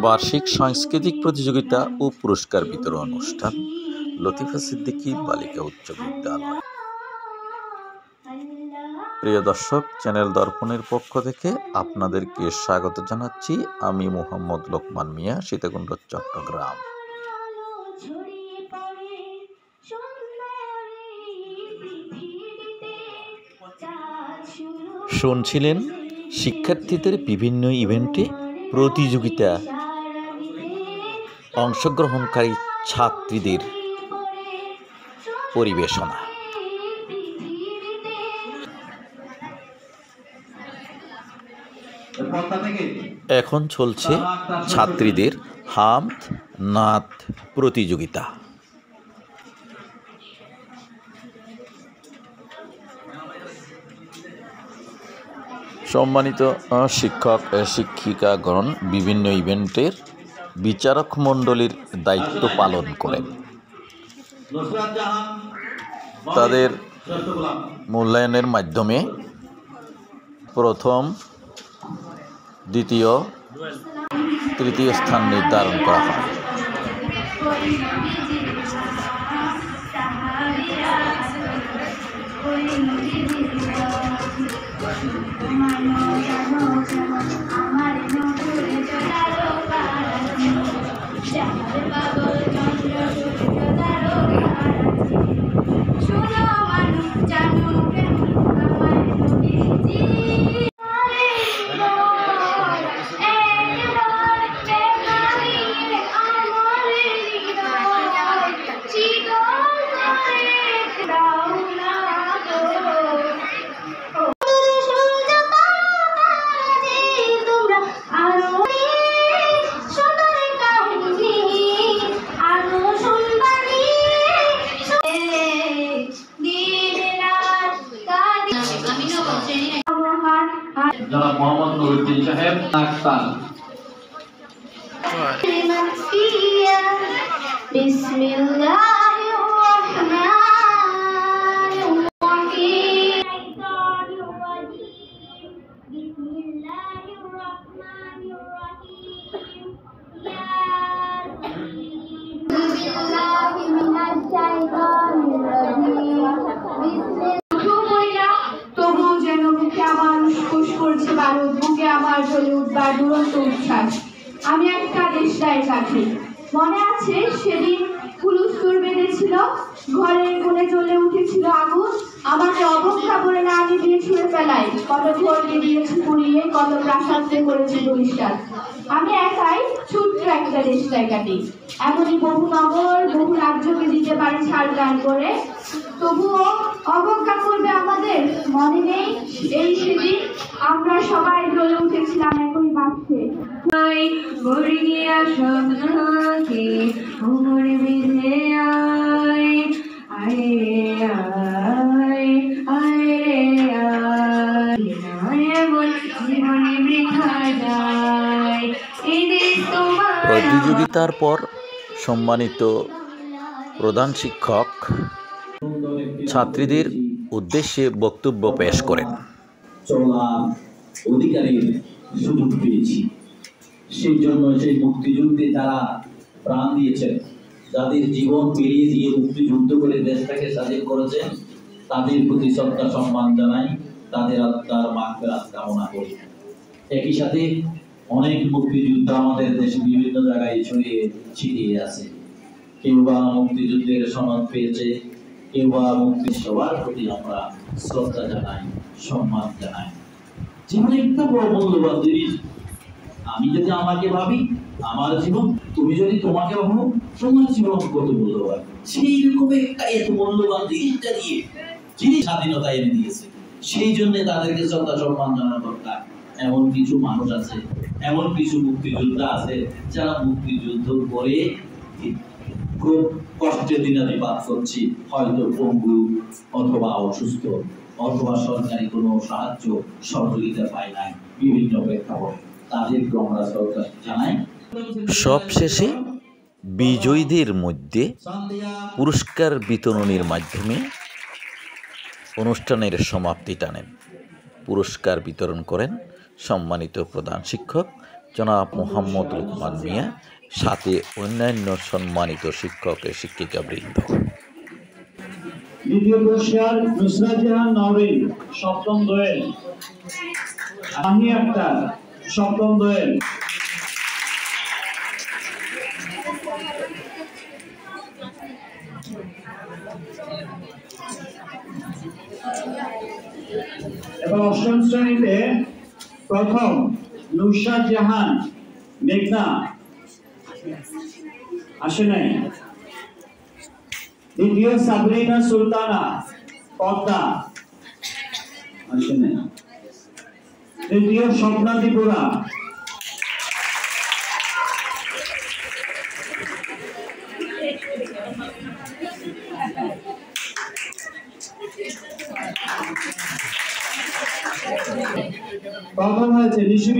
বার্ষিক সাংস্কৃতিক প্রতিযোগিতা ও পুরস্কার বিতরণ অনুষ্ঠান লতিফা সিদ্দিকী বালিকা উচ্চ বিদ্যালয়। প্রিয় দর্শক, চ্যানেল দর্পণের পক্ষ থেকে আপনাদেরকে স্বাগত জানাচ্ছি। আমি মোহাম্মদ লোকমান মিয়া, সীতাকুণ্ড, চট্টগ্রাম। শুনছিলেন শিক্ষার্থীদের বিভিন্ন ইভেন্টে প্রতিযোগিতা অংশগ্রহণকারী ছাত্রীদের পরিবেশনা। এখন চলছে ছাত্রীদের হামদ নাত প্রতিযোগিতা। সম্মানিত শিক্ষক শিক্ষিকাগণ বিভিন্ন ইভেন্টের বিচারক মণ্ডলীর দায়িত্ব পালন করেন। তাদের মূল্যায়নের মাধ্যমে প্রথম, দ্বিতীয়, তৃতীয় স্থান নির্ধারণ করা হয়। জনাব মোহাম্মদ নুরুদ্দিন সাহেব নাকতান। আমি একটা দেশটায় চাকরি মনে আছে, সেদিন হুলস্থুল বেঁধেছিল, ঘরের কোণে জ্বলে উঠেছিল আগুন, আমাকে অবজ্ঞা করে না আমি দিয়ে ছুঁড়ে ফেলাই, কত ঘরকে দিয়েছি পুড়িয়ে, কত প্রাসাদে করেছি বহিষ্কার। আমি একাই ছোট্ট একটা দেশটায় কাটি, এমনই বহু নগর বহু রাজ্যকে দিতে পারে ছাড় গান করে, তবুও অবজ্ঞা করবে আমাদের। মনে নেই এই সেদিন আমরা সবাই জ্বলে উঠেছিলাম একই বাক্সে। প্রতিযোগিতার পর সম্মানিত প্রধান শিক্ষক ছাত্রীদের উদ্দেশ্যে বক্তব্য পেশ করেন। চলার অধিকারের সুযোগ পেয়েছি, সেই জন্য সেই মুক্তিযুদ্ধে যারা প্রাণ দিয়েছেন, যাদের জীবন পেরিয়ে দিয়ে মুক্তিযুদ্ধ করে দেশটাকে স্বাধীন করেছেন, তাদের প্রতি শ্রদ্ধা সম্মান জানাই, তাদের আত্মার মাগফিরাত কামনা করি। একই সাথে অনেক মুক্তিযুদ্ধ আমাদের দেশে বিভিন্ন জায়গায় ছড়িয়ে ছিটিয়ে আছে। কেউ বা মুক্তিযুদ্ধের সনদ পেয়েছে, কেউ বা মুক্তি, সবার প্রতি আমরা শ্রদ্ধা জানাই, সম্মান জানাই। জীবন একটা বড় মূল্যবান জিনিস। আমি যদি আমাকে ভাবি, আমার জীবন, তুমি যদি তোমাকে ভাবো, তোমার জীবন কত মূল্যবান। সেই রকম একটা এত মূল্যবান জিনিসটা দিয়ে যিনি স্বাধীনতা এনে দিয়েছে, সেই জন্য তাদেরকে শ্রদ্ধা সম্মান জানানো দরকার। এমন কিছু মানুষ আছে, এমন কিছু মুক্তিযোদ্ধা আছে, যারা মুক্তিযুদ্ধ করে খুব কষ্টে দিনাতিপাত করছি, হয়তো পঙ্গু অথবা অসুস্থ অথবা সরকারি কোনো সাহায্য সহযোগিতা পায় নাই, বিভিন্ন প্রেক্ষাপটে তাদেরকে আমরা শ্রদ্ধা জানাই। সবশেষে বিজয়ীদের মধ্যে পুরস্কার বিতরণের মাধ্যমে অনুষ্ঠানের সমাপ্তি টানেন। পুরস্কার বিতরণ করেন সম্মানিত প্রধান শিক্ষক জনাব মোহাম্মদ লোকমান মিয়া, সাথে অন্যান্য সম্মানিত শিক্ষক শিক্ষিকাবৃন্দ। দ্বিতীয় পুরস্কার নুসরাত জাহান নওরিন, সপ্তম দোয়েল। মাহি আক্তার, সপ্তম দোয়েল। এবার অষ্টম শ্রেণীতে প্রথম নুসরাত জাহান মেঘনা আসে নাই। দ্বিতীয় সাবরিনা সুলতানা পদ্মা আসে নাই। তৃতীয় স্বপ্না ত্রিপুরা। প্রথম হয়েছে নিশি।